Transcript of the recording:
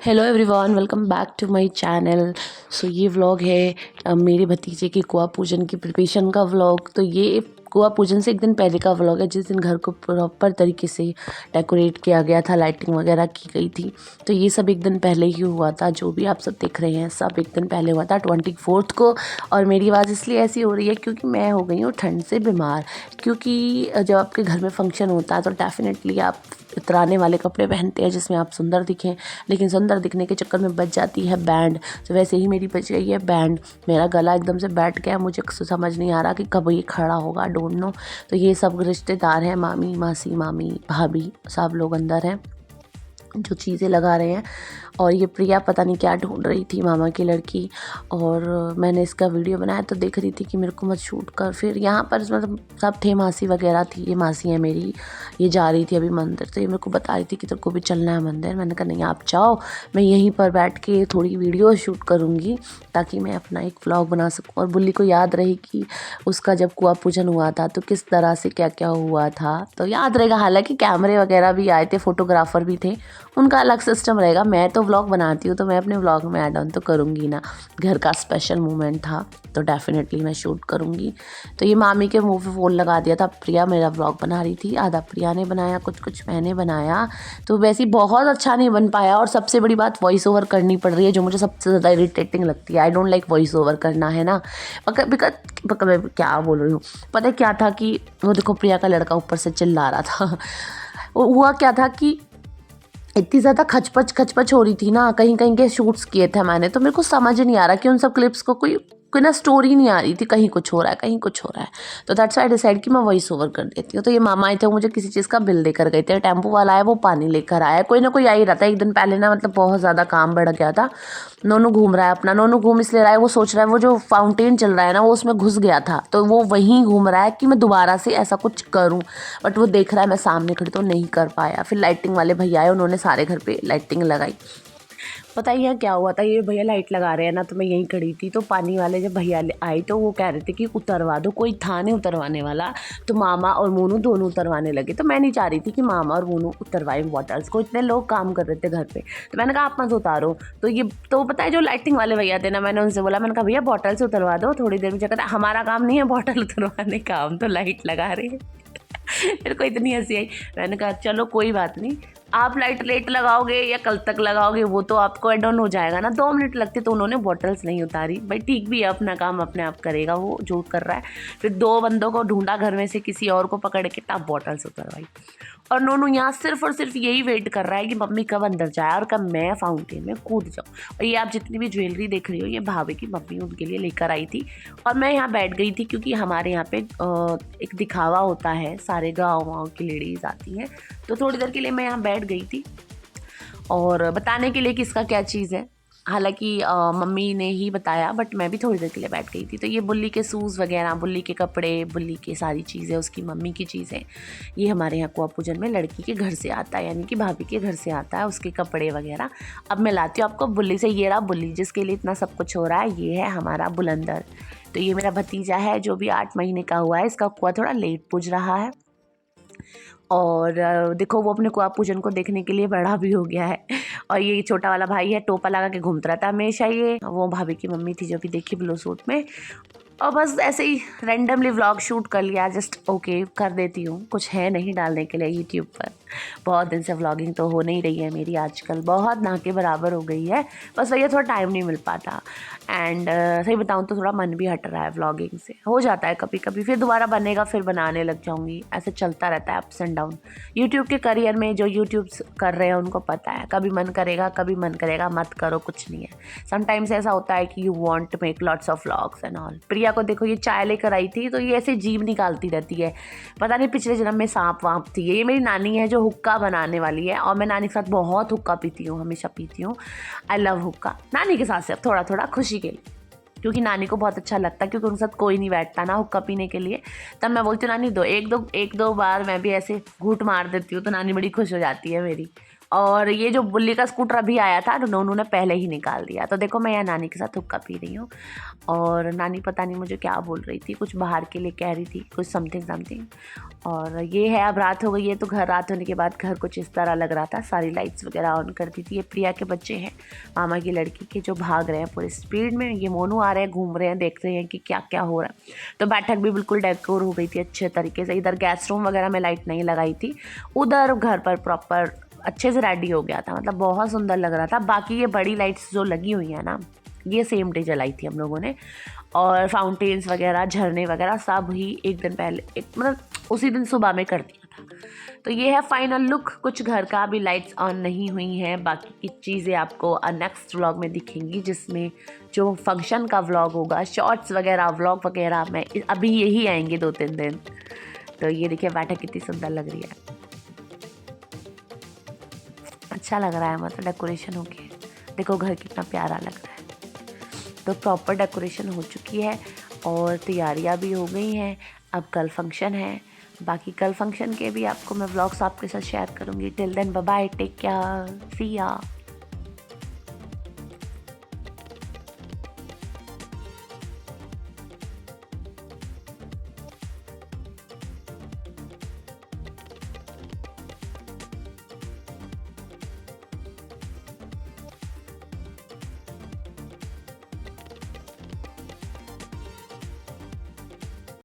Hello everyone, welcome back to my channel. So ये vlog है मेरे भतीजे के कुआं पूजन की प्रिपरेशन का व्लॉग। तो ये कुआं पूजन से एक दिन पहले का व्लॉग है, जिस दिन घर को प्रॉपर तरीके से डेकोरेट किया गया था, लाइटिंग वगैरह की गई थी। तो ये सब एक दिन पहले ही हुआ था। जो भी आप सब देख रहे हैं सब एक दिन पहले हुआ था, 24 को। और मेरी आवाज़ इसलिए ऐसी हो रही है क्योंकि मैं हो गई हूँ ठंड से बीमार। क्योंकि जब आपके घर में फंक्शन होता है तो डेफिनेटली आप इतराने वाले कपड़े पहनते हैं जिसमें आप सुंदर दिखें, लेकिन सुंदर दिखने के चक्कर में बच जाती है बैंड। तो वैसे ही मेरी बच गई है बैंड। मेरा गला एकदम से बैठ गया, मुझे समझ नहीं आ रहा कि कब ये खड़ा होगा, डोंट नो। तो ये सब रिश्तेदार हैं, मामी, मासी, मामी, भाभी, सब लोग अंदर हैं जो चीज़ें लगा रहे हैं। और ये प्रिया पता नहीं क्या ढूंढ रही थी, मामा की लड़की। और मैंने इसका वीडियो बनाया तो देख रही थी कि मेरे को मत शूट कर। फिर यहाँ पर मतलब सब थे, मासी वगैरह थी, ये मासी है मेरी। ये जा रही थी अभी मंदिर, तो ये मेरे को बता रही थी कि तेरे को भी चलना है मंदिर। मैंने कहा नहीं, आप जाओ, मैं यहीं पर बैठ के थोड़ी वीडियो शूट करूँगी ताकि मैं अपना एक व्लॉग बना सकूँ और बुल्ली को याद रहे कि उसका जब कुआं पूजन हुआ था तो किस तरह से क्या क्या हुआ था, तो याद रहेगा। हालांकि कैमरे वगैरह भी आए थे, फोटोग्राफर भी थे, उनका अलग सिस्टम रहेगा। मैं तो व्लॉग बनाती हूँ तो मैं अपने व्लॉग में ऐड ऑन तो करूँगी ना। घर का स्पेशल मोमेंट था तो डेफिनेटली मैं शूट करूँगी। तो ये मामी के मुंह पे फ़ोन लगा दिया था। प्रिया मेरा व्लॉग बना रही थी, आधा प्रिया ने बनाया, कुछ कुछ मैंने बनाया। तो वैसे ही बहुत अच्छा नहीं बन पाया। और सबसे बड़ी बात, वॉइस ओवर करनी पड़ रही है, जो मुझे सबसे ज़्यादा इरिटेटिंग लगती है। I don't like voice over करना, है ना। मैं क्या बोल रही हूँ, पता है क्या था कि वो देखो प्रिया का लड़का ऊपर से चिल्ला रहा था। वो हुआ क्या था कि इतनी ज़्यादा खचपच हो रही थी ना, कहीं कहीं के शूट्स किए थे मैंने, तो मेरे को समझ नहीं आ रहा कि उन सब क्लिप्स को कोई कोई ना स्टोरी नहीं आ रही थी, कहीं कुछ हो रहा है, कहीं कुछ हो रहा है। तो दैट्स व्हाई आई डिसाइड कि मैं वॉइस ओवर कर देती हूँ। तो ये मामा आए थे, मुझे किसी चीज़ का बिल देकर गए थे। टेम्पो वाला है, वो पानी लेकर आया, कोई ना कोई आ ही रहा था। एक दिन पहले ना मतलब बहुत ज़्यादा काम बढ़ गया था। नोनू घूम रहा है अपना, नोनू घूम इसलिए रहा है, वो सोच रहा है वो जो फाउंटेन चल रहा है ना वो उसमें घुस गया था, तो वो वहीं घूम रहा है कि मैं दोबारा से ऐसा कुछ करूं। बट वो देख रहा है मैं सामने खड़ी तो नहीं कर पाया। फिर लाइटिंग वाले भैया आए, उन्होंने सारे घर पे लाइटिंग लगाई। पता ही है क्या हुआ था, ये भैया लाइट लगा रहे हैं ना, तो मैं यहीं खड़ी थी। तो पानी वाले जब भैया आए तो वो कह रहे थे कि उतरवा दो, कोई था नहीं उतरवाने वाला। तो मामा और मोनू दोनों उतरवाने लगे। तो मैं नहीं चाह रही थी कि मामा और मोनू उतरवाएं बॉटल्स को, इतने लोग काम कर रहे थे घर पे। तो मैंने कहा आप मत उतारो। तो ये तो पता है जो लाइटिंग वाले भैया थे ना, मैंने उनसे बोला, मैंने कहा भैया बॉटल से उतरवा दो थोड़ी देर में। कहता हमारा काम नहीं है बॉटल उतरवाने का, हम तो लाइट लगा रहे हैं। मेरे को इतनी हंसी आई। मैंने कहा चलो कोई बात नहीं, आप लाइट लेट लगाओगे या कल तक लगाओगे वो तो आपको एड ऑन हो जाएगा ना, 2 मिनट लगते। तो उन्होंने बॉटल्स नहीं उतारी। भाई ठीक भी है, अपना काम अपने आप करेगा वो जो कर रहा है। फिर 2 बंदों को ढूंढा घर में से, किसी और को पकड़ के तब बॉटल्स उतरवाई। और नोनू यहाँ सिर्फ और सिर्फ यही वेट कर रहा है कि मम्मी कब अंदर जाए और कब मैं फाउंटेन में कूद जाऊँ। और ये आप जितनी भी ज्वेलरी देख रही हो, ये भाभी की मम्मी उनके लिए लेकर आई थी। और मैं यहाँ बैठ गई थी क्योंकि हमारे यहाँ पे एक दिखावा होता है, सारे गाँव की लेडीज़ आती हैं। तो थोड़ी देर के लिए मैं यहाँ बैठ गई थी और बताने के लिए कि इसका क्या चीज़ है। हालांकि मम्मी ने ही बताया, बट मैं भी थोड़ी देर के लिए बैठ गई थी। तो ये बुल्ली के शूज़ वगैरह, बुल्ली के कपड़े, बुल्ली की सारी चीज़ें, उसकी मम्मी की चीज़ें, ये हमारे यहाँ कुआं पूजन में लड़की के घर से आता है, यानी कि भाभी के घर से आता है, उसके कपड़े वगैरह। अब मैं लाती हूँ आपको बुल्ली से। ये रहा बुल्ली जिसके लिए इतना सब कुछ हो रहा है, ये है हमारा बुलंदर। तो ये मेरा भतीजा है जो भी 8 महीने का हुआ है। इसका कुआं थोड़ा लेट पूज रहा है। और देखो वो अपने कुआं पूजन को देखने के लिए बड़ा भी हो गया है। और ये छोटा वाला भाई है, टोपा लगा के घूमता रहता है हमेशा। ये वो भाभी की मम्मी थी जो कि देखी ब्लू सूट में। और बस ऐसे ही रैंडमली व्लॉग शूट कर लिया, जस्ट ओके कर देती हूँ, कुछ है नहीं डालने के लिए यूट्यूब पर। बहुत दिन से व्लॉगिंग तो हो नहीं रही है मेरी, आजकल बहुत ना के बराबर हो गई है। बस भैया थोड़ा टाइम नहीं मिल पाता। एंड सही बताऊँ तो थोड़ा मन भी हट रहा है व्लॉगिंग से, हो जाता है कभी कभी। फिर दोबारा बनेगा, फिर बनाने लग जाऊँगी, ऐसे चलता रहता है अप्स एंड डाउन। यूट्यूब के करियर में जो यूट्यूब कर रहे हैं उनको पता है, कभी मन करेगा कभी मन करेगा मत करो, कुछ नहीं है। समटाइम्स ऐसा होता है कि you want to make lots of vlogs and all. Priya को देखो, ये चाय लेकर आई थी तो ये ऐसे जीभ निकालती रहती है, पता नहीं पिछले जन्म में सांप वाप थी। ये मेरी नानी है जो हुक्का बनाने वाली है, और मैं नानी के साथ बहुत हुक्का पीती हूँ, हमेशा पीती हूँ। आई लव हुक्का। नानी के साथ सिर्फ थोड़ा थोड़ा खुशी के लिए, क्योंकि नानी को बहुत अच्छा लगता है, क्योंकि उनके साथ कोई नहीं बैठता ना हुक्का पीने के लिए। तब मैं बोलती हूँ नानी दो, एक दो बार मैं भी ऐसे घूंट मार देती हूँ तो नानी बड़ी खुश हो जाती है मेरी। और ये जो बुल्ली का स्कूटर अभी आया था तो नोनू ने पहले ही निकाल दिया। तो देखो मैं यहाँ नानी के साथ हुक्का पी रही हूँ और नानी पता नहीं मुझे क्या बोल रही थी, कुछ बाहर के लिए कह रही थी, कुछ समथिंग। और ये है, अब रात हो गई है तो घर रात होने के बाद घर कुछ इस तरह लग रहा था, सारी लाइट्स वगैरह ऑन कर दी थी। ये प्रिया के बच्चे हैं, मामा की लड़की के, जो भाग रहे हैं पूरे स्पीड में। ये मोनू आ रहे हैं, घूम रहे हैं, देख रहे हैं कि क्या क्या हो रहा है। तो बैठक भी बिल्कुल डेकोर हो गई थी अच्छे तरीके से। इधर गेस्ट रूम वगैरह में लाइट नहीं लगाई थी, उधर घर पर प्रॉपर अच्छे से रेडी हो गया था, मतलब बहुत सुंदर लग रहा था। बाकी ये बड़ी लाइट्स जो लगी हुई हैं ना, ये सेम डे जलाई थी हम लोगों ने। और फाउंटेन्स वगैरह, झरने वगैरह सब ही एक दिन पहले, मतलब उसी दिन सुबह में कर दिया था। तो ये है फाइनल लुक। कुछ घर का अभी लाइट्स ऑन नहीं हुई हैं, बाकी की चीज़ें आपको नेक्स्ट व्लॉग में दिखेंगी, जिसमें जो फंक्शन का व्लॉग होगा, शॉर्ट्स वगैरह, व्लॉग वगैरह में अभी यही आएंगे 2-3 दिन। तो ये देखिए बैठक कितनी सुंदर लग रही है, अच्छा लग रहा है, मतलब डेकोरेशन हो गई। देखो घर कितना प्यारा लग रहा है। तो प्रॉपर डेकोरेशन हो चुकी है और तैयारियां भी हो गई हैं। अब कल फंक्शन है, बाकी कल फंक्शन के भी आपको मैं व्लॉग्स आपके साथ शेयर करूँगी। Till then bye bye, take care, see या।